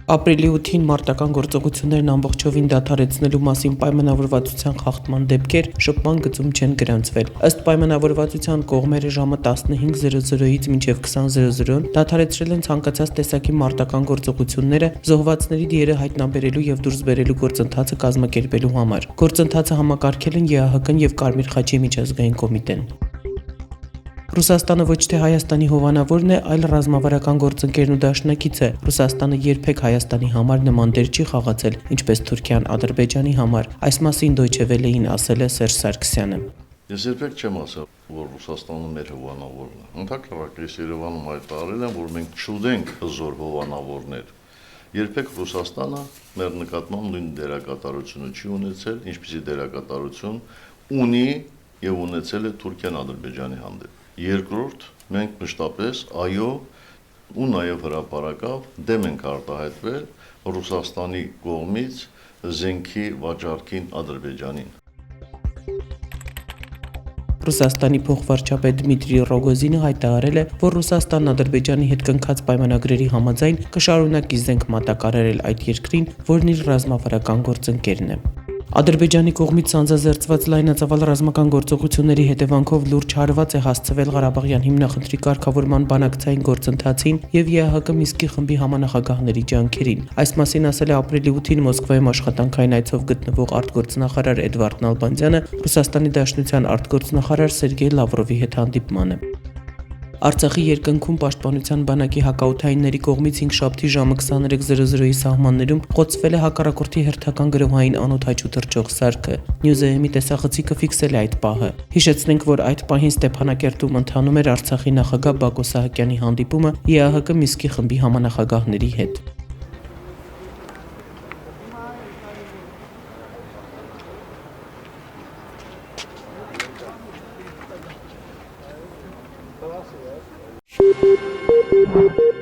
Ապրիլի 8-ին մարտական գործողություններն ամբողջովին դադարեցնելու մասին պայմանավորվածության խախտման դեպքեր շփման գծում չեն գրանցվել։ Ըստ պայմանավորվածության կողմերը ժամը 15:00-ից մինչև 20:00 դադարեցրել են ցանկացած տեսակի մարտական գործողությունները զոհվածների դիերը հայտնաբերելու եւ դուրս բերելու գործընթացը կազմակերպելու համար։ Գործընթացը համակարգել են ԵԱՀԿ-ն եւ Կարմիր խաչի միջազգային կոմիտեն։ Ռուսաստանը ոչ թե Հայաստանի հովանավորն է, այլ ռազմավարական գործընկերն ու դաշնակիցը։ Ռուսաստանը երբեք Հայաստանի համար նման դեր չի խաղացել, ինչպես Թուրքիան Ադրբեջանի համար։ Այս մասին Deutsche Welle-ին ասել է Սերժ Սարգսյանը։ Ես երբեք չեմ ասել, որ Ռուսաստանը մեր հովանավորն է։ Ընդհանրապես ես Երևանում հայտարարել եմ, որ մենք չունենք հզոր հովանավորներ։ Երբեք Ռուսաստանը մեր նկատմամբ նույն դերակատարությունը չի ունեցել, ինչպիսի դերակատարություն ունի եւ ունեցել է Թուրքիան Ադրբեջանի հանդեպ։ Երկրորդ, մենք մշտապես այո ու նաև հրապարակավ դեմ ենք արտահայտվել Ռուսաստանի կողմից զենքի վաճառքին Ադրբեջանին։ Ռուսաստանի փոխվարչապետ Դմիտրի Ռոգոզինը հայտարարել է, որ Ռուսաստանն Ադրբեջանի հետ կնքած պայմանագրերի համաձայն կշարունակի զենք մատակարարել այդ երկրին, որն իր ռազմավարական գործընկերն է։ Ադրբեջանի կողմից սանձազերծված լայնածավալ ռազմական գործողությունների հետևանքով լուրջ հարված է հասցվել Ղարաբաղյան հիմնախնդրի կարգավորման բանակցային գործընթացին եւ ԵԱՀԿ Մինսկի խմբի համանախագահների ջանքերին։ Այս մասին ասել է ապրիլի 8-ին Մոսկվայում աշխատանքային այցով գտնվող արտգործնախարար Էդվարդ Նալբանդյանը Ռուսաստանի Դաշնության արտգործնախարար Սերգեյ Լավրովի հետ հանդիպմանը։ Արցախի երկնքում պաշտպանության բանակի հակաօդայինների կողմից 5-շաբթի ժամը 23:00-ի սահմաններում խոցվել է հակառակորդի հերթական գրոհային անօդաչու թռչող սարքը։ Նյուզեեմի տեսախցիկը ֆիքսել է այդ պահը։ Հիշեցնենք, որ այդ պահին Ստեփանակերտում ընթանում էր Արցախի նախագահ Բակո Սահակյանի հանդիպումը ԵԱՀԿ Մինսկի խմբի համանախագահների հետ։ Gracias.